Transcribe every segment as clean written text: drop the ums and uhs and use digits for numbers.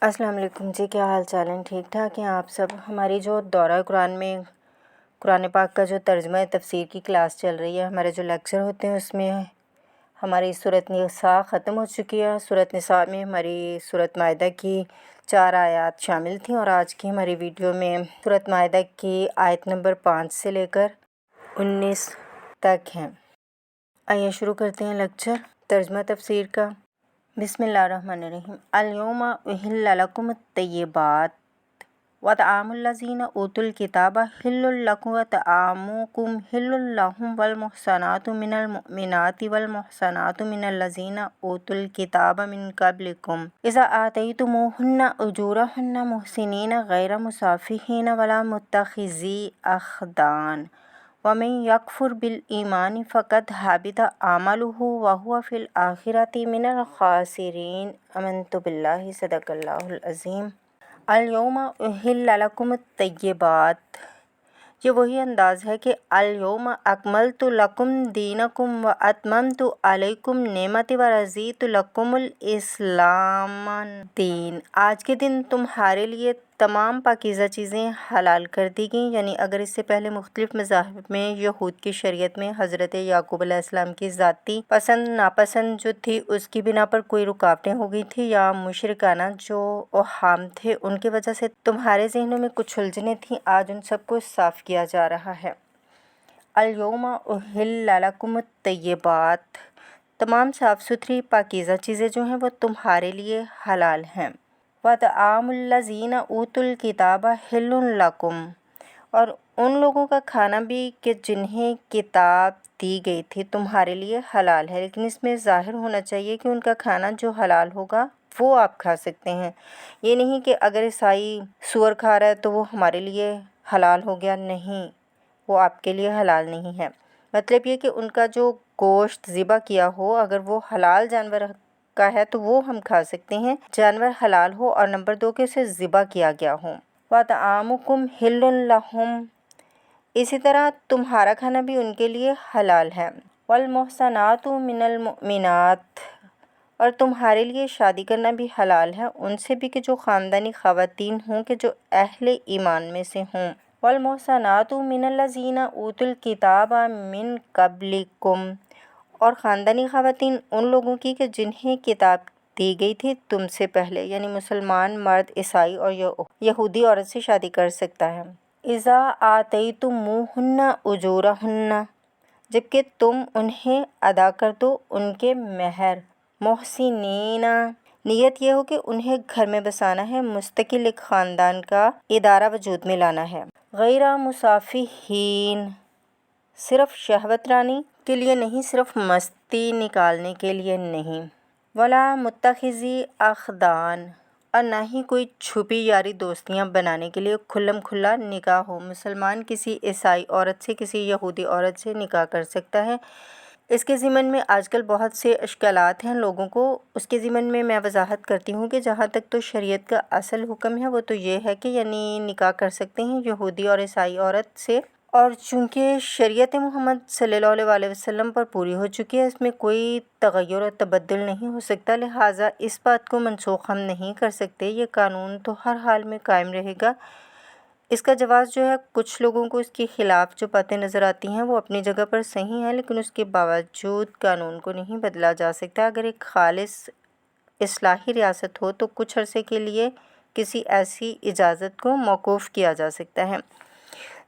السلام علیکم جی، کیا حال چال ہیں؟ ٹھیک ٹھاک ہیں آپ سب؟ ہماری جو دورہ قرآن میں قرآن پاک کا جو ترجمہ تفسیر کی کلاس چل رہی ہے، ہمارے جو لیکچر ہوتے ہیں اس میں ہماری سورۃ نساء ختم ہو چکی ہے۔ سورۃ نساء میں ہماری سورۃ مائدہ کی 4 آیات شامل تھیں، اور آج کی ہماری ویڈیو میں سورۃ مائدہ کی آیت نمبر 5 سے لے کر 19 تک ہیں۔ آئیے شروع کرتے ہیں لیکچر ترجمہ تفسیر کا۔ بسم اللہ الرحمن الرحیم۔ الیوم احل لکم الطیبات وطعام الذین اوتوا الکتاب حل لکم وطعامکم حل لہم والمحصنات من المؤمنات والمحصنات من الذین اوتوا الکتاب من قبلکم اذا آتیتموہن اجورہن محسنین غیر مسافحین ولا متخذی اخدان ومن یکفر بالایمان فقد حبط عملہ وہو فی الآخرۃ من الخاسرین۔ آمنت باللہ، صدق اللہ العظیم۔ الیوم احل لکم الطیبات، یہ وہی انداز ہے کہ الیوم اکملت لکم دینکم واتممت علیکم نعمتی ورضیت لکم الاسلام دین۔ آج کے دن تمہارے لیے تمام پاکیزہ چیزیں حلال کر دی گئیں، یعنی اگر اس سے پہلے مختلف مذاہب میں یہود کی شریعت میں حضرت یعقوب علیہ السلام کی ذاتی پسند ناپسند جو تھی اس کی بنا پر کوئی رکاوٹیں ہو گئی تھیں، یا مشرکانہ جو اوہام تھے ان کی وجہ سے تمہارے ذہنوں میں کچھ الجھنیں تھیں، آج ان سب کو صاف کیا جا رہا ہے۔ الیوم احل لکم الطیبات، تمام صاف ستھری پاکیزہ چیزیں جو ہیں وہ تمہارے لیے حلال ہیں۔ وطعام الذین اوتوا الکتاب حل لکم، اور ان لوگوں کا کھانا بھی کہ جنہیں کتاب دی گئی تھی تمہارے لیے حلال ہے، لیکن اس میں ظاہر ہونا چاہیے کہ ان کا کھانا جو حلال ہوگا وہ آپ کھا سکتے ہیں۔ یہ نہیں کہ اگر عیسائی سور کھا رہا ہے تو وہ ہمارے لیے حلال ہو گیا، نہیں، وہ آپ کے لیے حلال نہیں ہے۔ مطلب یہ کہ ان کا جو گوشت ذبح کیا ہو اگر وہ حلال جانور کا ہے تو وہ ہم کھا سکتے ہیں، جانور حلال ہو، اور نمبر 2 کہ اسے ذبح کیا گیا ہو۔ وطعامکم حل لہم، اسی طرح تمہارا کھانا بھی ان کے لیے حلال ہے۔ والمحصنات من المؤمنات، اور تمہارے لیے شادی کرنا بھی حلال ہے ان سے بھی کہ جو خاندانی خواتین ہوں کہ جو اہل ایمان میں سے ہوں۔ والمحصنات من الذین اوتوا الکتاب من قبلکم، اور خاندانی خواتین ان لوگوں کی کہ جنہیں کتاب دی گئی تھی تم سے پہلے، یعنی مسلمان مرد عیسائی اور یہودی عورت سے شادی کر سکتا ہے۔ اذا آتیتموہن اجورہن، جبکہ تم انہیں ادا کر دو ان کے مہر۔ محسنین، نیت یہ ہو کہ انہیں گھر میں بسانا ہے، مستقل ایک خاندان کا ادارہ وجود میں لانا ہے۔ غیر مسافحین، صرف شہوت رانی کے لیے نہیں، صرف مستی نکالنے کے لیے نہیں۔ ولا متخذی اخدان، اور نہ ہی کوئی چھپی یاری دوستیاں بنانے کے لیے کھلم کھلا نکاح ہو۔ مسلمان کسی عیسائی عورت سے، کسی یہودی عورت سے نکاح کر سکتا ہے۔ اس کے ضمن میں آج کل بہت سے اشکالات ہیں لوگوں کو، اس کے ضمن میں وضاحت کرتی ہوں کہ جہاں تک تو شریعت کا اصل حکم ہے وہ تو یہ ہے کہ یعنی نکاح کر سکتے ہیں یہودی اور عیسائی عورت سے، اور چونکہ شریعت محمد صلی اللہ علیہ وسلم پر پوری ہو چکی ہے، اس میں کوئی تغیر و تبدل نہیں ہو سکتا، لہٰذا اس بات کو منسوخ ہم نہیں کر سکتے، یہ قانون تو ہر حال میں قائم رہے گا۔ اس کا جواز جو ہے کچھ لوگوں کو اس کے خلاف جو باتیں نظر آتی ہیں وہ اپنی جگہ پر صحیح ہیں، لیکن اس کے باوجود قانون کو نہیں بدلا جا سکتا۔ اگر ایک خالص اصلاحی ریاست ہو تو کچھ عرصے کے لیے کسی ایسی اجازت کو موقوف کیا جا سکتا ہے،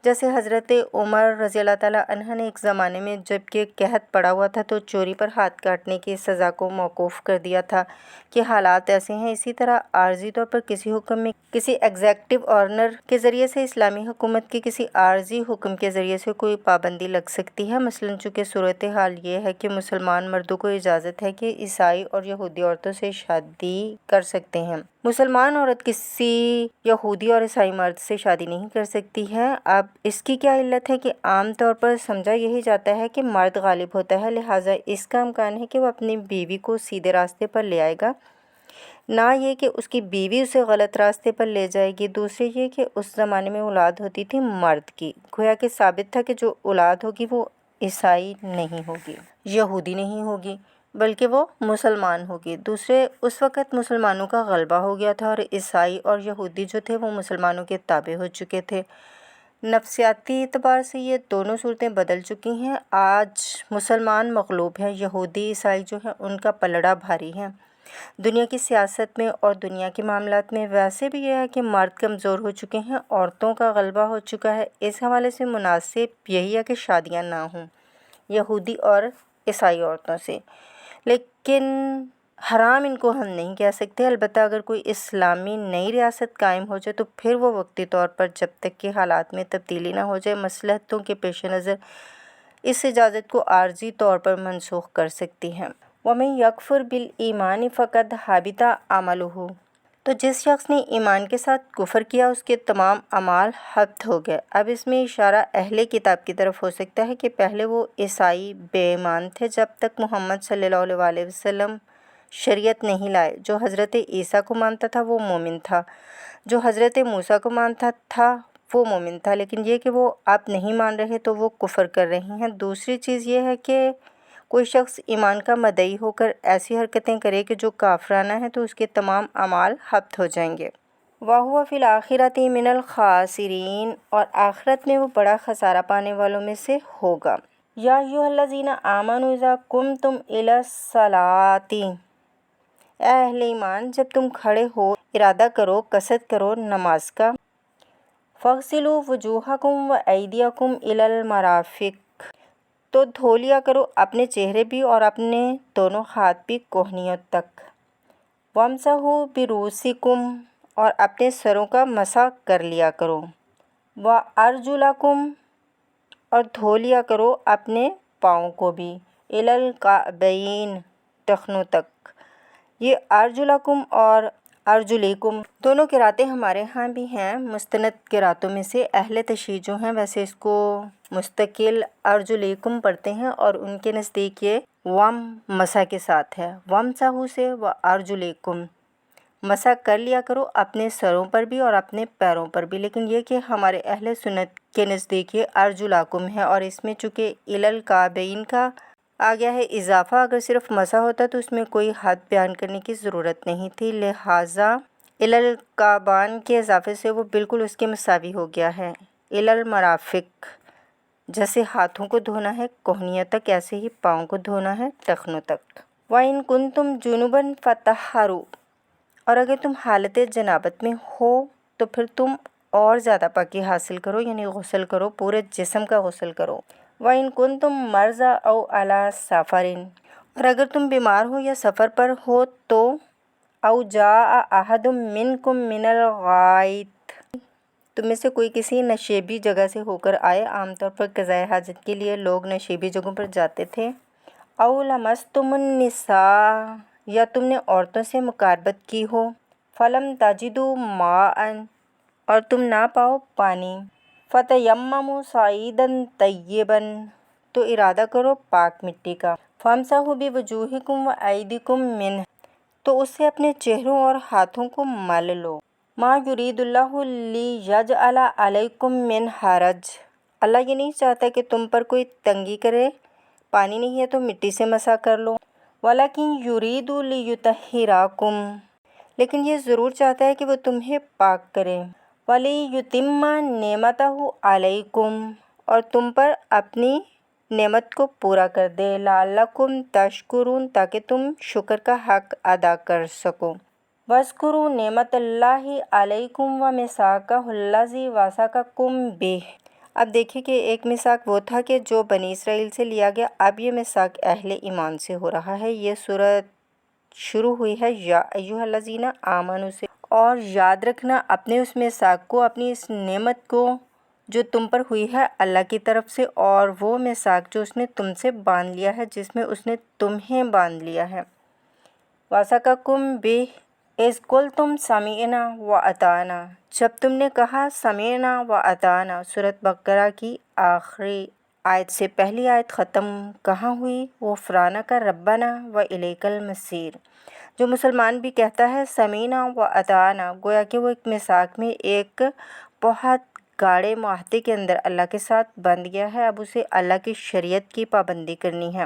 جیسے حضرت عمر رضی اللہ تعالیٰ عنہ نے ایک زمانے میں جب کہ قحط پڑا ہوا تھا تو چوری پر ہاتھ کاٹنے کی سزا کو موقوف کر دیا تھا کہ حالات ایسے ہیں۔ اسی طرح عارضی طور پر کسی حکم میں کسی ایگزیکٹو آرڈر کے ذریعے سے اسلامی حکومت کے کسی عارضی حکم کے ذریعے سے کوئی پابندی لگ سکتی ہے۔ مثلاً چونکہ صورتحال یہ ہے کہ مسلمان مردوں کو اجازت ہے کہ عیسائی اور یہودی عورتوں سے شادی کر سکتے ہیں، مسلمان عورت کسی یہودی اور عیسائی مرد سے شادی نہیں کر سکتی ہے۔ اب اس کی کیا علت ہے کہ عام طور پر سمجھا یہی جاتا ہے کہ مرد غالب ہوتا ہے، لہٰذا اس کا امکان ہے کہ وہ اپنی بیوی کو سیدھے راستے پر لے آئے گا، نہ یہ کہ اس کی بیوی اسے غلط راستے پر لے جائے گی۔ دوسرے یہ کہ اس زمانے میں اولاد ہوتی تھی مرد کی، گویا کہ ثابت تھا کہ جو اولاد ہوگی وہ عیسائی نہیں ہوگی، یہودی نہیں ہوگی، بلکہ وہ مسلمان ہوگی۔ دوسرے، اس وقت مسلمانوں کا غلبہ ہو گیا تھا اور عیسائی اور یہودی جو تھے وہ مسلمانوں کے تابع ہو چکے تھے۔ نفسیاتی اعتبار سے یہ دونوں صورتیں بدل چکی ہیں۔ آج مسلمان مغلوب ہیں، یہودی عیسائی جو ہیں ان کا پلڑا بھاری ہے۔ دنیا کی سیاست میں اور دنیا کے معاملات میں ویسے بھی یہ ہے کہ مرد کمزور ہو چکے ہیں، عورتوں کا غلبہ ہو چکا ہے۔ اس حوالے سے مناسب یہی ہے کہ شادیاں نہ ہوں یہودی اور عیسائی عورتوں سے، لیکن حرام ان کو ہم نہیں کہہ سکتے۔ البتہ اگر کوئی اسلامی نئی ریاست قائم ہو جائے تو پھر وہ وقتی طور پر جب تک کہ حالات میں تبدیلی نہ ہو جائے مصلحتوں کے پیش نظر اس اجازت کو عارضی طور پر منسوخ کر سکتی ہے۔ وَمَن يَكْفُرْ بِالْإِيمَانِ فَقَدْ حَبِطَ عَمَلُهُ، تو جس شخص نے ایمان کے ساتھ کفر کیا اس کے تمام اعمال حبط ہو گئے۔ اب اس میں اشارہ اہل کتاب کی طرف ہو سکتا ہے کہ پہلے وہ عیسائی بے ایمان تھے جب تک محمد صلی اللہ علیہ وسلم شریعت نہیں لائے۔ جو حضرت عیسیٰ کو مانتا تھا وہ مومن تھا، جو حضرت موسیٰ کو مانتا تھا وہ مومن تھا، لیکن یہ کہ وہ اب نہیں مان رہے تو وہ کفر کر رہے ہیں۔ دوسری چیز یہ ہے کہ کوئی شخص ایمان کا مدعی ہو کر ایسی حرکتیں کرے کہ جو کافرانہ ہیں تو اس کے تمام اعمال حبط ہو جائیں گے۔ وَهُوَ فِي الْآخِرَةِ مِنَ الْخَاسِرِينَ، اور آخرت میں وہ بڑا خسارہ پانے والوں میں سے ہوگا۔ یا ایھا الذین آمنوا اذا قمتم الی الصلاۃ، اے اہل ایمان جب تم کھڑے ہو ارادہ کرو، قصد کرو نماز کا۔ فاغسلوا وجوہکم وایدیکم الی المرافق، تو دھو لیا کرو اپنے چہرے بھی اور اپنے دونوں ہاتھ بھی کوہنیوں تک۔ وامسحوا برؤوسکم، اور اپنے سروں کا مسح کر لیا کرو۔ وارجلکم، اور دھو لیا کرو اپنے پاؤں کو بھی۔ الی الکعبین، ٹخنوں تک۔ یہ ارجلکم اور ارجلیکم دونوں قرأتیں ہمارے ہاں بھی ہیں مستند قرأتوں میں سے۔ اہل تشیع جو ہیں ویسے اس کو مستقل ارجلیکم پڑھتے ہیں اور ان کے نزدیک یہ وم مسح کے ساتھ ہے۔ وامسحوا سے وارجلیکم، مسح کر لیا کرو اپنے سروں پر بھی اور اپنے پیروں پر بھی، لیکن یہ کہ ہمارے اہل سنت کے نزدیک یہ ارجلاکم ہے، اور اس میں چونکہ الی الکعبین کا آ گیا ہے اضافہ، اگر صرف مسح ہوتا تو اس میں کوئی حد بیان کرنے کی ضرورت نہیں تھی، لہٰذا الی الکعبان کے اضافے سے وہ بالکل اس کے مساوی ہو گیا ہے۔ الی المرافق، جیسے ہاتھوں کو دھونا ہے کوہنیوں تک، ایسے ہی پاؤں کو دھونا ہے ٹخنوں تک۔ وَإِن كُنتُمْ جُنُبًا فَطَہَّرُوا، اور اگر تم حالت جنابت میں ہو تو پھر تم اور زیادہ پاکی حاصل کرو، یعنی غسل کرو، پورے جسم کا غسل کرو۔ وَإِن كُنتُمْ مَرْضَىٰ أَوْ عَلَىٰ سَفَرٍ، اور اگر تم بیمار ہو یا سفر پر ہو تو أَوْ جَاءَ أَحَدٌ مِّنكُم مِّنَ الْغَائِطِ، تم میں سے کوئی کسی نشیبی جگہ سے ہو کر آئے، عام طور پر قضائے حاجت کے لیے لوگ نشیبی جگہوں پر جاتے تھے۔ أَوْ لَمَسْتُمُ النِّسَاءَ، یا تم نے عورتوں سے مقاربت کی ہو۔ فَلَمْ تَجِدُوا مَاءً، اور تم نہ پاؤ پانی۔ فَتَيَمَّمُوا صَعِيدًا طَيِّبًا، تو ارادہ کرو پاک مٹی کا۔ فَامْسَحُوا بِوُجُوهِكُمْ وَأَيْدِيكُمْ مِنْهُ، تو اس سے اپنے چہروں اور ہاتھوں کو مل لو۔ مَا يُرِيدُ اللَّهُ لِيَجْعَلَ عَلَيْكُمْ مِنْ حَرَجٍ، اللہ یہ نہیں چاہتا کہ تم پر کوئی تنگی کرے، پانی نہیں ہے تو مٹی سے مسح کر لو۔ وَلَكِنْ يُرِيدُ لِيُطَهِّرَكُمْ، لیکن یہ ضرور چاہتا ہے کہ وہ تمہیں پاک کرے۔ وَلِيُتِمَّ نِعْمَتَهُ عَلَيْكُمْ، اور تم پر اپنی نعمت کو پورا کر دے۔ لَعَلَّكُمْ تَشْكُرُونَ، تاکہ تم شکر کا حق ادا کر سکو۔ وَاذْكُرُوا نِعْمَتَ اللَّهِ عَلَيْكُمْ وَمِيثَاقَهُ الَّذِي وَاثَقَكُم بِهِ، اب دیکھیں کہ ایک میثاق وہ تھا کہ جو بنی اسرائیل سے لیا گیا، اب یہ میثاق اہل ایمان سے ہو رہا ہے۔ یہ سورت شروع ہوئی ہے یا ایھا الذین آمنوا سے، اور یاد رکھنا اپنے اس میثاق کو، اپنی اس نعمت کو جو تم پر ہوئی ہے اللہ کی طرف سے، اور وہ میثاق جو اس نے تم سے باندھ لیا ہے، جس میں اس نے تمہیں باندھ لیا ہے۔ وَاثَقَكُم بِهِ إِذْ قُلْتُمْ سَمِعْنَا وَأَطَعْنَا، جب تم نے کہا سمعنا وَأَطَعْنَا۔ سورۃ بقرہ کی آخری آیت سے پہلی آیت ختم کہاں ہوئی؟ غفرانک ربنا وإلیک المصیر۔ جو مسلمان بھی کہتا ہے سمعنا وأطعنا، گویا کہ وہ ایک میثاق میں ایک بہت گاڑے معاہدے کے اندر اللہ کے ساتھ بندھ گیا ہے، اب اسے اللہ کی شریعت کی پابندی کرنی ہے۔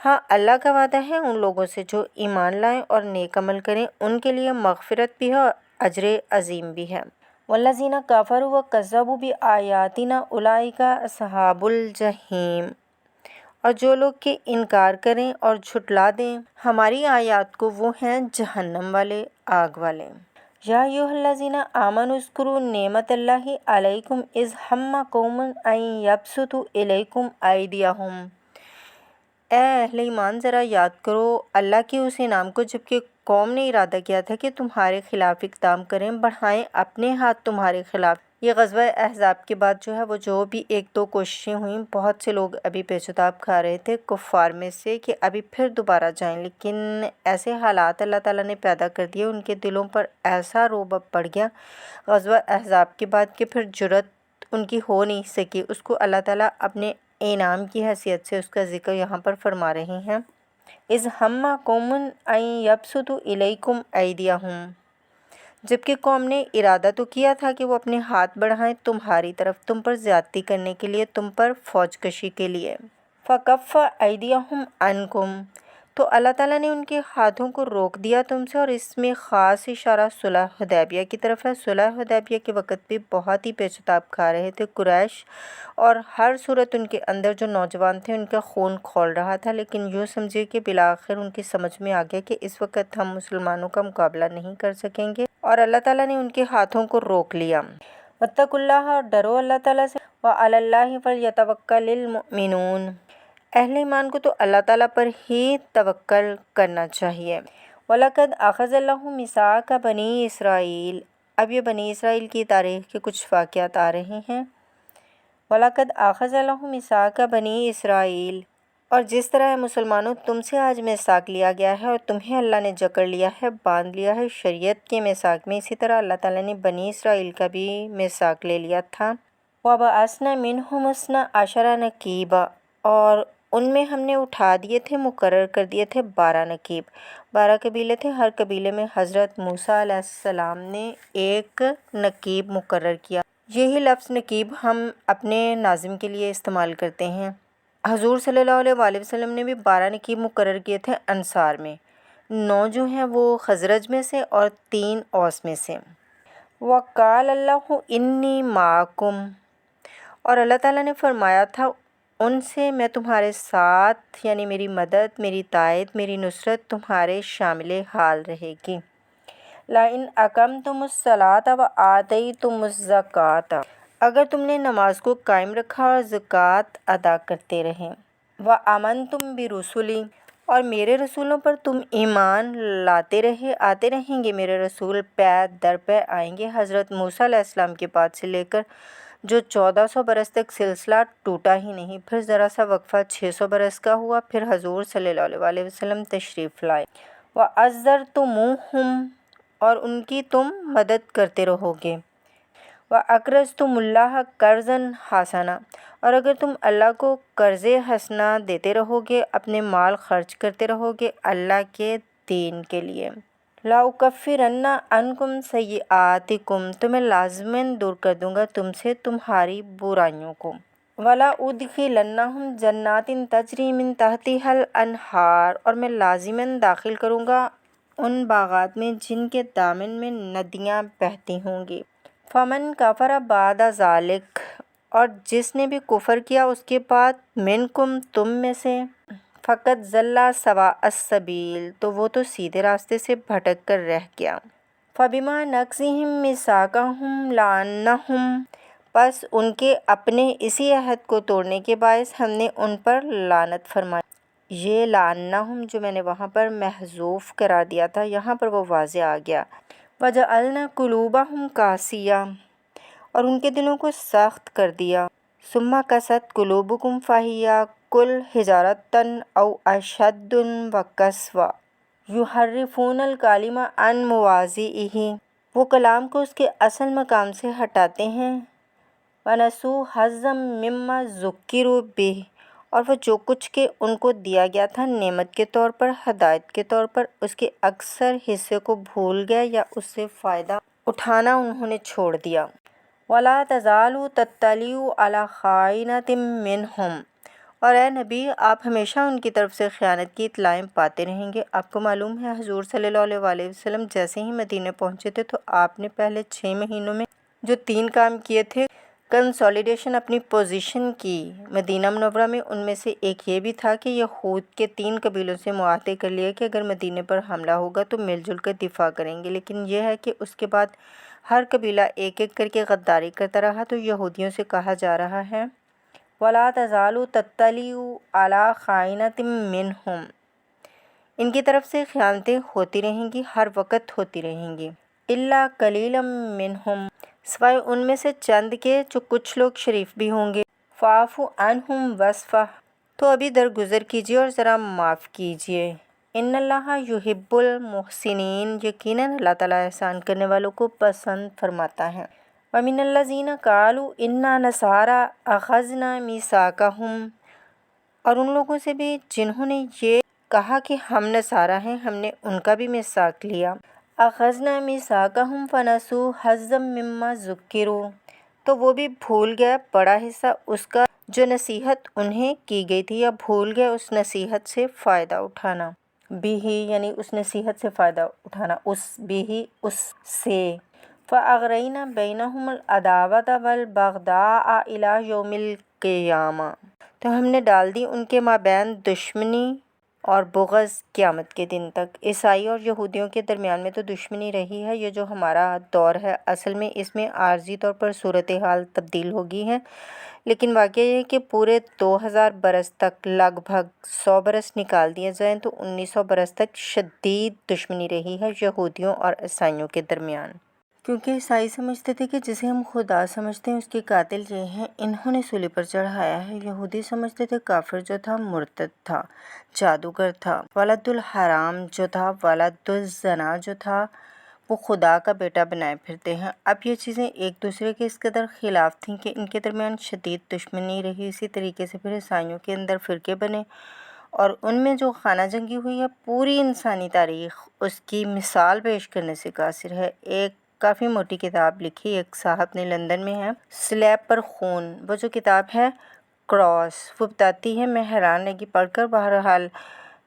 ہاں اللہ کا وعدہ ہے ان لوگوں سے جو ایمان لائیں اور نیک عمل کریں، ان کے لیے مغفرت بھی ہے اور اجر عظیم بھی ہے۔ والذین کفروا وکذبوا بآیاتنا اولئک اصحاب الجحیم، اور جو لوگ کہ انکار کریں اور جھٹلا دیں ہماری آیات کو، وہ ہیں جہنم والے، آگ والے۔ یا ایھا الذین آمنوا اذکروا نعمت اللہ علیکم اذ ہم قوم ان یبسطوا الیکم ایدیہم۔ اے اہل ایمان، ذرا یاد کرو اللہ کے اس انعام کو جب کہ قوم نے ارادہ کیا تھا کہ تمہارے خلاف اقدام کریں، بڑھائیں اپنے ہاتھ تمہارے خلاف۔ یہ غزوہ احزاب کے بعد جو ہے وہ جو بھی ایک دو کوششیں ہوئیں، بہت سے لوگ ابھی پیچ و تاب کھا رہے تھے کفار میں سے کہ ابھی پھر دوبارہ جائیں، لیکن ایسے حالات اللہ تعالیٰ نے پیدا کر دیے، ان کے دلوں پر ایسا رعب پڑ گیا غزوہ احزاب کے بعد کہ پھر جرأت ان کی ہو نہیں سکی۔ اس کو اللہ تعالیٰ اپنے انعام کی حیثیت سے اس کا ذکر یہاں پر فرما رہے ہیں۔ اذ ہم قوم ان یبسطوا الیکم ایدیہم، جبکہ قوم نے ارادہ تو کیا تھا کہ وہ اپنے ہاتھ بڑھائیں تمہاری طرف، تم پر زیادتی کرنے کے لیے، تم پر فوج کشی کے لیے۔ فکف ایدیہم عنکم، تو اللہ تعالیٰ نے ان کے ہاتھوں کو روک دیا تم سے، اور اس میں خاص اشارہ صلح حدیبیہ کی طرف ہے۔ صلح حدیبیہ کے وقت بھی بہت ہی پیچ و تاب کھا رہے تھے قریش، اور ہر صورت ان کے اندر جو نوجوان تھے ان کا خون کھول رہا تھا، لیکن یوں سمجھے کہ بالآخر ان کی سمجھ میں آ گیا کہ اس وقت ہم مسلمانوں کا مقابلہ نہیں کر سکیں گے، اور اللہ تعالیٰ نے ان کے ہاتھوں کو روک لیا۔ واتقوا اللہ، اور ڈرو اللہ تعالیٰ سے۔ وعلی اللہ فلیتوکل المؤمنون، اہل ایمان کو تو اللہ تعالیٰ پر ہی توکل کرنا چاہیے۔ وَلَقَدْ أَخَذَ اللَّهُ مِيثَاقَ بَنِي إِسْرَائِيلَ، اب یہ بنی اسرائیل کی تاریخ کے کچھ واقعات آ رہے ہیں۔ وَلَقَدْ أَخَذَ اللَّهُ مِيثَاقَ بَنِي إِسْرَائِيلَ، اور جس طرح مسلمانوں تم سے آج میثاق لیا گیا ہے اور تمہیں اللہ نے جکڑ لیا ہے، باندھ لیا ہے شریعت کے میثاق میں، اسی طرح اللہ تعالیٰ نے بنی اسرائیل کا بھی میثاق لے لیا تھا۔ وَبَعَثْنَا مِنْهُمُ اثْنَا عَشَرَ نَقِیبًا، اور ان میں ہم نے اٹھا دیے تھے، مقرر کر دیے تھے 12 نقیب۔ 12 قبیلے تھے، ہر قبیلے میں حضرت موسیٰ علیہ السلام نے ایک نقیب مقرر کیا۔ یہی لفظ نقیب ہم اپنے ناظم کے لیے استعمال کرتے ہیں۔ حضور صلی اللہ علیہ وآلہ وسلم نے بھی 12 نقیب مقرر کیے تھے انصار میں، 9 جو ہیں وہ خزرج میں سے اور 3 اوس میں سے۔ وَقَالَ اللَّهُ إِنِّي مَعَكُمْ، اور اللہ تعالیٰ نے فرمایا تھا ان سے میں تمہارے ساتھ، یعنی میری مدد، میری تائید، میری نصرت تمہارے شامل حال رہے گی۔ لَئِنْ أَقَمْتُمُ الصَّلَاةَ وَآتَيْتُمُ الزَّكَاةَ، اگر تم نے نماز کو قائم رکھا اور زکوٰۃ ادا کرتے رہے۔ وَآمَنْتُمْ بِرُسُلِي، اور میرے رسولوں پر تم ایمان لاتے رہے، آتے رہیں گے میرے رسول، پے در پے آئیں گے، حضرت موسیٰ علیہ السلام کے بعد سے لے کر جو 1400 برس تک سلسلہ ٹوٹا ہی نہیں، پھر ذرا سا وقفہ 600 برس کا ہوا، پھر حضور صلی اللہ علیہ وآلہ وسلم تشریف لائے۔ وَعَزَّرْتُمُوہُمْ، اور ان کی تم مدد کرتے رہو گے۔ وَأَقْرَضْتُمُ اللَّهَ قَرْضًا حَسَنًا، اور اگر تم اللہ کو قرض حسنہ دیتے رہو گے، اپنے مال خرچ کرتے رہو گے اللہ کے دین کے لیے۔ لَأُكَفِّرَنَّ عَنْكُمْ سَيِّئَاتِكُمْ، تو میں لازماً دور کر دوں گا تم سے تمہاری برائیوں کو۔ وَلَأُدْخِلَنَّهُمْ جَنَّاتٍ تَجْرِي مِن تَحْتِهَا الْأَنْهَارُ، اور میں لازماً داخل کروں گا ان باغات میں جن کے دامن میں ندیاں بہتی ہوں گی۔ فَمَن كَفَرَ بَعْدَ ذَلِكَ، اور جس نے بھی کفر کیا اس کے بعد، مِنْکُمْ تم میں سے، فَقَدْ ضَلَّ سَوَاءَ السَّبِيلِ، تو وہ تو سیدھے راستے سے بھٹک کر رہ گیا۔ فَبِمَا نَقْضِهِم مِّيثَاقَهُمْ لَعَنَّاهُمْ، پس ان کے اپنے اسی عہد کو توڑنے کے باعث ہم نے ان پر لعنت فرمائی۔ یہ لَعَنَّاهُمْ جو میں نے وہاں پر محذوف قرار دیا تھا، یہاں پر وہ واضح آ گیا۔ وَجَعَلْنَا قُلُوبَهُمْ قَاسِيَةً، اور ان کے دلوں کو سخت کر دیا۔ ثُمَّ قَسَتْ قُلُوبُكُمْ فَهِيَ كَالْحِجَارَةِ أَوْ أَشَدُّ قَسْوَةً يُحَرِّفُونَ الْكَلِمَ عَنْ مَوَاضِعِهِ، وہ کلام کو اس کے اصل مقام سے ہٹاتے ہیں۔ وَنَسُوا حَظًّا مِّمَّا ذُكِّرُوا بِهِ، اور وہ جو کچھ کہ ان کو دیا گیا تھا نعمت کے طور پر، ہدایت کے طور پر، اس کے اکثر حصے کو بھول گئے یا اس سے فائدہ اٹھانا انہوں نے چھوڑ دیا۔ وَلَا تَزَالُ تَطَّلِعُ عَلَىٰ خَائِنَةٍ مِّنْهُمْ، اور اے نبی آپ ہمیشہ ان کی طرف سے خیانت کی اطلاعیں پاتے رہیں گے۔ آپ کو معلوم ہے حضور صلی اللہ علیہ وسلم جیسے ہی مدینے پہنچے تھے تو آپ نے پہلے 6 مہینوں میں جو 3 کام کیے تھے، کنسولیڈیشن اپنی پوزیشن کی مدینہ منورہ میں، ان میں سے ایک یہ بھی تھا کہ یہود کے 3 قبیلوں سے معاہدے کر لیے کہ اگر مدینے پر حملہ ہوگا تو مل جل کر دفاع کریں گے، لیکن یہ ہے کہ اس کے بعد ہر قبیلہ ایک ایک کر کے غداری کرتا رہا۔ تو یہودیوں سے کہا جا رہا ہے وَلَا تَزَالُ تَطَّلِعُ عَلَىٰ خَائِنَةٍ مِّنْهُمْ، ان کی طرف سے خیانتیں ہوتی رہیں گی، ہر وقت ہوتی رہیں گی۔ إِلَّا قَلِيلًا مِّنْهُمْ، سوائے ان میں سے چند کے جو کچھ لوگ شریف بھی ہوں گے۔ فَاعْفُ عَنْهُمْ وَاصْفَحْ، تو ابھی درگزر کیجیے اور ذرا معاف کیجیے۔ ان اللہ یحب المحسنین، یقیناً اللہ تعالیٰ احسان کرنے والوں کو پسند فرماتا ہے۔ وَمِنَ الَّذِينَ قَالُوا إِنَّا نَصَارَىٰ أَخَذْنَا مِيثَاقَهُمْ، اور ان لوگوں سے بھی جنہوں نے یہ کہا کہ ہم نصارہ ہیں، ہم نے ان کا بھی میثاق لیا۔ أَخَذْنَا مِيثَاقَهُمْ فَنَسُوا حَظًّا مِّمَّا ذُكِّرُوا، تو وہ بھی بھول گئے بڑا حصہ اس کا جو نصیحت انہیں کی گئی تھی، یا بھول گئے اس نصیحت سے فائدہ اٹھانا۔ بھی یعنی اس نصیحت سے فائدہ اٹھانا، اس بھی اس سے۔ فَأَغْرَيْنَا بَيْنَهُمُ الْعَدَاوَةَ وَالْبَغْضَاءَ إِلَىٰ يَوْمِ الْقِيَامَةِ، تو ہم نے ڈال دی ان کے مابین دشمنی اور بغض قیامت کے دن تک۔ عیسائی اور یہودیوں کے درمیان میں تو دشمنی رہی ہے، یہ جو ہمارا دور ہے اصل میں اس میں عارضی طور پر صورتحال تبدیل ہو گئی ہے، لیکن واقعہ یہ ہے کہ پورے 2000 برس تک لگ بھگ 100 برس نکال دیے جائیں تو 1900 برس تک شدید دشمنی رہی ہے یہودیوں اور عیسائیوں کے درمیان۔ کیونکہ عیسائی سمجھتے تھے کہ جسے ہم خدا سمجھتے ہیں اس کے قاتل یہ ہیں، انہوں نے صلیب پر چڑھایا ہے۔ یہودی سمجھتے تھے کافر جو تھا مرتد تھا، جادوگر تھا۔ ولد الحرام جو تھا، ولد الزنا جو تھا، وہ خدا کا بیٹا بنائے پھرتے ہیں۔ اب یہ چیزیں ایک دوسرے کے اس قدر خلاف تھیں کہ ان کے درمیان شدید دشمنی رہی۔ اسی طریقے سے پھر عیسائیوں کے اندر فرقے بنے اور ان میں جو خانہ جنگی ہوئی ہے پوری انسانی تاریخ اس کی مثال پیش کرنے سے قاصر ہے۔ ایک کافی موٹی کتاب لکھی ایک صاحب نے، لندن میں ہے، سلیب پر خون، وہ جو کتاب ہے کراس، وہ بتاتی ہے، میں حیران رہ گئی پڑھ کر۔ بہرحال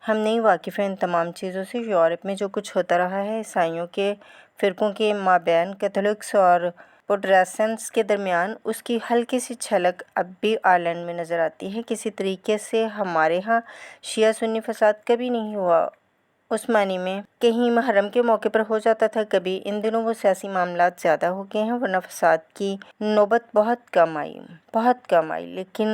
ہم نہیں واقف ہیں ان تمام چیزوں سے۔ یورپ میں جو کچھ ہوتا رہا ہے عیسائیوں کے فرقوں کے مابین، کیتھولکس اور پروٹیسٹنٹس کے درمیان، اس کی ہلکی سی جھلک اب بھی آئرلینڈ میں نظر آتی ہے۔ کسی طریقے سے ہمارے ہاں شیعہ سنی فساد کبھی نہیں ہوا، اس معنی میں کہیں محرم کے موقع پر ہو جاتا تھا کبھی۔ ان دنوں وہ سیاسی معاملات زیادہ ہو گئے ہیں، ورنہ فساد کی نوبت بہت کم آئی، لیکن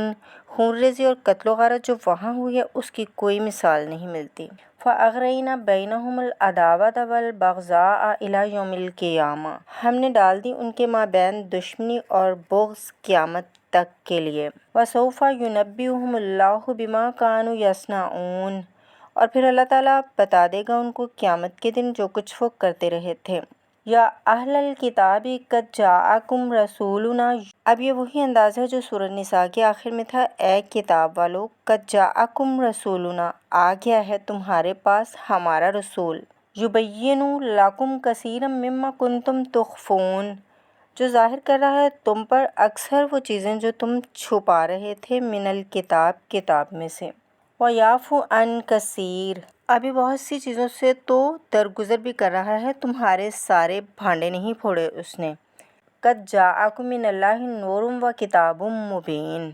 خون ریزی اور قتل و غارت جو وہاں ہوئی ہے اس کی کوئی مثال نہیں ملتی۔ فَأَغْرَيْنَا بَيْنَهُمُ الْعَدَاوَةَ وَالْبَغْضَاءَ إِلَىٰ يَوْمِ الْقِيَامَةِ، ہم نے ڈال دی ان کے مابین دشمنی اور بغض قیامت تک کے لیے۔ وَسَوْفَ يُنَبِّئُهُمُ اللَّهُ بِمَا كَانُوا يَصْنَعُونَ، اور پھر اللہ تعالیٰ بتا دے گا ان کو قیامت کے دن جو کچھ وہ کرتے رہے تھے۔ یا اہل الکتاب قد جاءکم رسولنا، اب یہ وہی انداز ہے جو سورۃ نساء کے آخر میں تھا۔ اے کتاب والو، قد جاءکم رسولنا، آ گیا ہے تمہارے پاس ہمارا رسول۔ یبین لکم کثیرا مما کنتم تخفون، جو ظاہر کر رہا ہے تم پر اکثر وہ چیزیں جو تم چھپا رہے تھے، من الکتاب، کتاب میں سے۔ وَيَعْفُو عَن کثیر، ابھی بہت سی چیزوں سے تو درگزر بھی کر رہا ہے، تمہارے سارے بھانڈے نہیں پھوڑے اس نے۔ قد جاءکم من اللہ نور و کتاب مبین،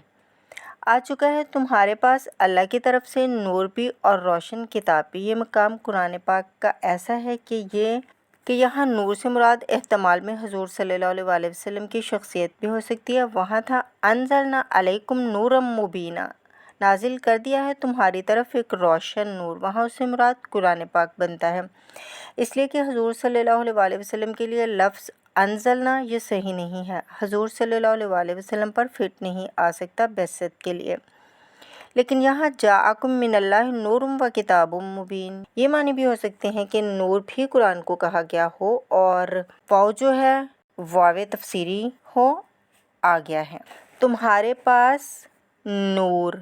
آ چکا ہے تمہارے پاس اللہ کی طرف سے نور بھی اور روشن کتاب بھی۔ یہ مقام قرآن پاک کا ایسا ہے کہ یہاں نور سے مراد احتمال میں حضور صلی اللہ علیہ وسلم کی شخصیت بھی ہو سکتی ہے۔ وہاں تھا انزلنا علیکم نورا مبینا، نازل کر دیا ہے تمہاری طرف ایک روشن نور، وہاں اس سے مراد قرآن پاک بنتا ہے، اس لیے کہ حضور صلی اللہ علیہ وسلم کے لیے لفظ انزلنا یہ صحیح نہیں ہے، حضور صلی اللہ علیہ وسلم پر فٹ نہیں آ سکتا بعثت کے لیے۔ لیکن یہاں جاءکم من اللہ نور و کتاب مبین، یہ معنی بھی ہو سکتے ہیں کہ نور بھی قرآن کو کہا گیا ہو اور واو جو ہے واو تفسیری ہو، آ گیا ہے تمہارے پاس نور،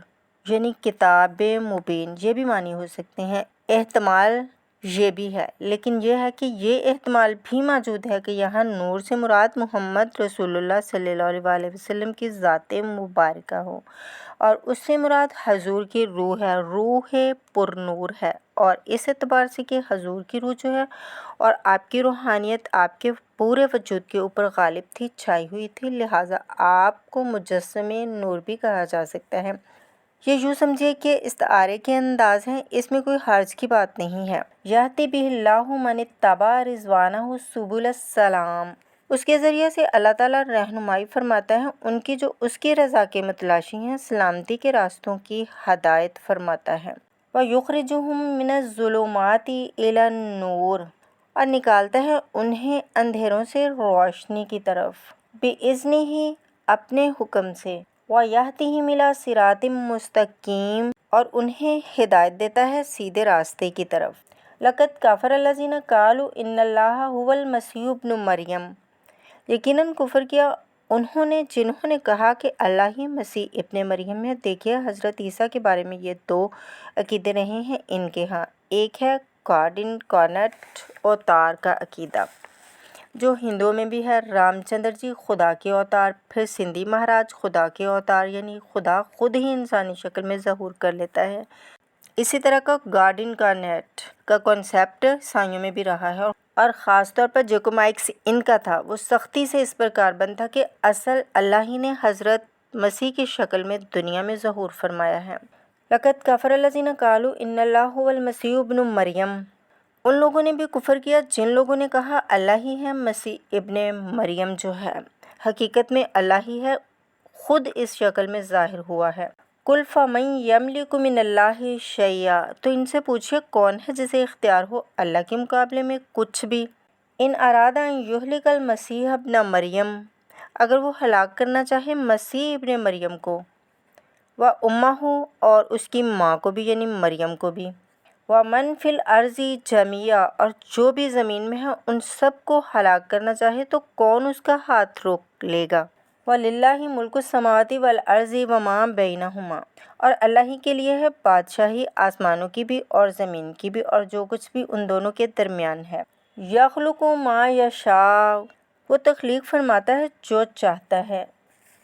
یعنی کتاب مبین، یہ بھی معنی ہو سکتے ہیں۔ احتمال یہ بھی ہے، لیکن یہ ہے کہ یہ احتمال بھی موجود ہے کہ یہاں نور سے مراد محمد رسول اللہ صلی اللہ علیہ وسلم کی ذات مبارکہ ہو، اور اس سے مراد حضور کی روح ہے، روح پر نور ہے، اور اس اعتبار سے کہ حضور کی روح جو ہے اور آپ کی روحانیت آپ کے پورے وجود کے اوپر غالب تھی، چھائی ہوئی تھی، لہٰذا آپ کو مجسم نور بھی کہا جا سکتا ہے۔ یہ یوں سمجھیے کہ استعارے کے انداز ہیں، اس میں کوئی حرج کی بات نہیں ہے۔ یہدی بہ اللہ من اتبع رضوانہ سبل السلام، اس کے ذریعے سے اللہ تعالیٰ رہنمائی فرماتا ہے ان کی جو اس کی رضا کے متلاشی ہیں، سلامتی کے راستوں کی ہدایت فرماتا ہے۔ وَيُخْرِجُهُم مِّنَ الظُّلُمَاتِ إِلَى النُّورِ، اور نکالتا ہے انہیں اندھیروں سے روشنی کی طرف، بِإِذْنِهِ، اپنے حکم سے، وَيَهْدِيهِمْ إِلَىٰ صِرَاطٍ مُّسْتَقِيمٍ، اور انہیں ہدایت دیتا ہے سیدھے راستے کی طرف۔ لَقَدْ كَفَرَ الَّذِينَ قَالُوا إِنَّ اللَّهَ هُوَ الْمَسِيحُ ابْنُ مریم، یقیناً کفر کیا جنہوں نے کہا کہ اللہ ہی مسیح ابن مریم ہے۔ دیکھیے حضرت عیسیٰ کے بارے میں یہ دو عقیدے رہے ہیں ان کے ہاں۔ ایک ہے گاڈ انکارنیٹ اوتار کا عقیدہ، جو ہندوؤں میں بھی ہے، رام چندر جی خدا کے اوتار، پھر سندھی مہاراج خدا کے اوتار، یعنی خدا خود ہی انسانی شکل میں ظہور کر لیتا ہے۔ اسی طرح کا گاڈ انکارنیٹ کا کانسیپٹ عیسائیوں میں بھی رہا ہے، اور خاص طور پر جیکومائکس ان کا تھا، وہ سختی سے اس پر کاربند تھا کہ اصل اللہ ہی نے حضرت مسیح کی شکل میں دنیا میں ظہور فرمایا ہے۔ لَقَدْ كَفَرَ الَّذِينَ قَالُوا إِنَّ اللَّهَ هُوَ الْمَسِيحُ ابْنُ مریم، ان لوگوں نے بھی کفر کیا جن لوگوں نے کہا اللہ ہی ہے مسیح ابن مریم جو ہے، حقیقت میں اللہ ہی ہے، خود اس شکل میں ظاہر ہوا ہے۔ قُلْ فَمَن يَمْلِكُ مِنَ اللَّهِ شَيْئًا، تو ان سے پوچھئے کون ہے جسے اختیار ہو اللہ کے مقابلے میں کچھ بھی۔ ان اراد ان یہلک المسیح ابن مریم، اگر وہ ہلاک کرنا چاہے مسیح ابن مریم کو، و امہ، اور اس کی ماں کو بھی یعنی مریم کو بھی، ومن فی الارض جمیعا، اور جو بھی زمین میں ہے ان سب کو ہلاک کرنا چاہے تو کون اس کا ہاتھ روک لے گا۔ وَلِلَّهِ مُلْكُ السَّمَاوَاتِ وَالْأَرْضِ وَمَا بَيْنَهُمَا، اور اللہ ہی کے لیے ہے بادشاہی آسمانوں کی بھی اور زمین کی بھی اور جو کچھ بھی ان دونوں کے درمیان ہے۔ یخلق ما یشاء، وہ تخلیق فرماتا ہے جو چاہتا ہے۔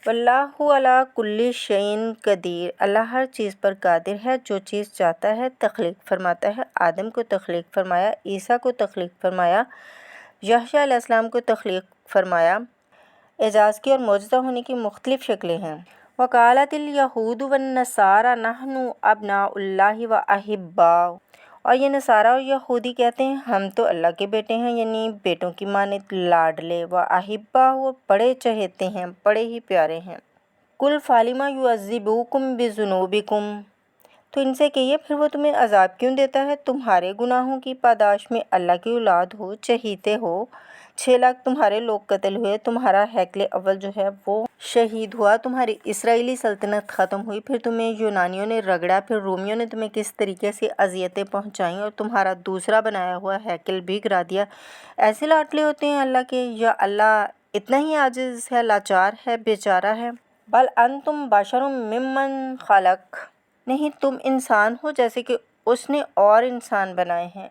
واللہ علی کل شیء قدیر، اللہ ہر چیز پر قادر ہے، جو چیز چاہتا ہے تخلیق فرماتا ہے۔ آدم کو تخلیق فرمایا، عیسیٰ کو تخلیق فرمایا، یحییٰ علیہ السلام کو تخلیق فرمایا۔ اعجاز کی اور معجزہ ہونے کی مختلف شکلیں ہیں۔ وقالت الیہود والنصارى نحن ابناء اللہ واحباؤہ، اور یہ نصارہ اور یہودی کہتے ہیں ہم تو اللہ کے بیٹے ہیں، یعنی بیٹوں کی مانند لاڈلے، واحباؤہ، بڑے چہیتے ہیں، بڑے ہی پیارے ہیں۔ قل فلم یعذبکم بذنوبکم، تو ان سے کہیے پھر وہ تمہیں عذاب کیوں دیتا ہے تمہارے گناہوں کی پاداش میں۔ اللہ کی اولاد ہو، چہیتے ہو، 6 لاکھ تمہارے لوگ قتل ہوئے، تمہارا ہیکل اول جو ہے وہ شہید ہوا، تمہاری اسرائیلی سلطنت ختم ہوئی، پھر تمہیں یونانیوں نے رگڑا، پھر رومیوں نے تمہیں کس طریقے سے اذیتیں پہنچائیں اور تمہارا دوسرا بنایا ہوا ہیکل بھی گرا دیا۔ ایسے لاڈلے ہوتے ہیں اللہ کے، یا اللہ اتنا ہی عاجز ہے، لاچار ہے، بیچارہ ہے؟ بل انتم بشر ممن خلق، نہیں تم انسان ہو جیسے کہ اس نے اور انسان بنائے ہیں۔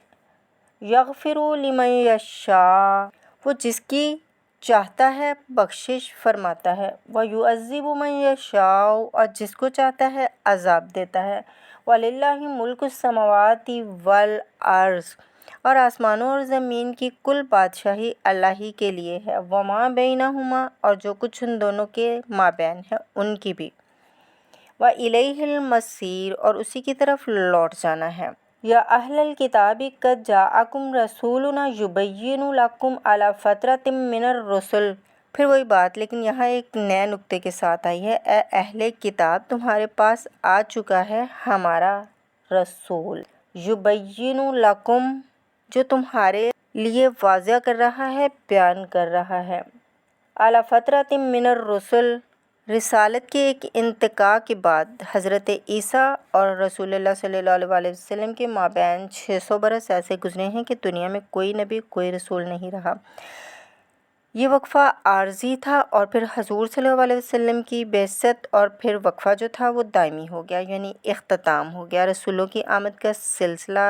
یغفر لمن یشاء، وہ جس کی چاہتا ہے بخشش فرماتا ہے۔ وَيُعَذِّبُ مَن یشاء، اور جس کو چاہتا ہے عذاب دیتا ہے۔ وَلِلَّهِ مُلْكُ السَّمَاوَاتِ وَالْأَرْضِ، اور آسمانوں اور زمین کی کل بادشاہی اللہ ہی کے لیے ہے۔ وَمَا بَيْنَهُمَا، اور جو کچھ ان دونوں کے مابین ہے ان کی بھی۔ وَإِلَيْهِ الْمَصِيرُ، اور اسی کی طرف لوٹ جانا ہے۔ یا اہل الکتاب قد جاءکم رسولنا یبین لکم علی فترۃ من الرسل، پھر وہی بات لیکن یہاں ایک نئے نکتے کے ساتھ آئی ہے۔ اے اہل کتاب، تمہارے پاس آ چکا ہے ہمارا رسول، یبین لکم، جو تمہارے لیے واضح کر رہا ہے، بیان کر رہا ہے۔ علی فترۃ من الرسل، رسالت کے ایک انتقاء کے بعد حضرت عیسیٰ اور رسول اللہ صلی اللہ علیہ وسلم کے مابین 600 برس ایسے گزرے ہیں کہ دنیا میں کوئی نبی کوئی رسول نہیں رہا۔ یہ وقفہ عارضی تھا اور پھر حضور صلی اللہ علیہ وسلم کی بعثت، اور پھر وقفہ جو تھا وہ دائمی ہو گیا، یعنی اختتام ہو گیا۔ رسولوں کی آمد کا سلسلہ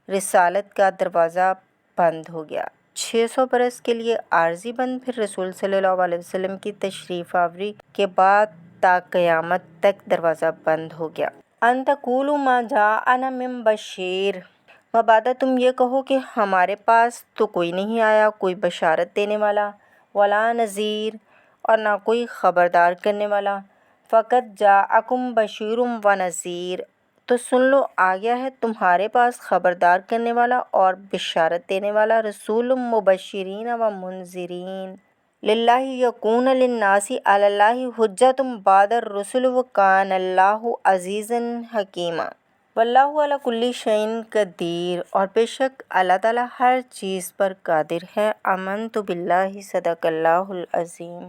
رسالت کا دروازہ بند ہو گیا۔ 600 برس کے لیے عارضی بند، پھر رسول صلی اللہ علیہ وسلم کی تشریف آوری کے بعد تا قیامت تک دروازہ بند ہو گیا۔ ان تقولوا ما جاءنا من بشیر، مبادا تم یہ کہو کہ ہمارے پاس تو کوئی نہیں آیا، کوئی بشارت دینے والا، ولا نذیر، اور نہ کوئی خبردار کرنے والا۔ فقد جاءکم بشیر و نذیر، تو سن لو آ گیا ہے تمہارے پاس خبردار کرنے والا اور بشارت دینے والا، رسول مبشرین و منذرین، للہ یکون للناس علی اللہ حجۃ بعد الرسل وکان اللہ عزیزا حکیما، واللہ علی کل شیء قدیر، اور بے شک اللہ تعالیٰ ہر چیز پر قادر ہے۔ آمنت باللہ، صدق اللہ العظیم۔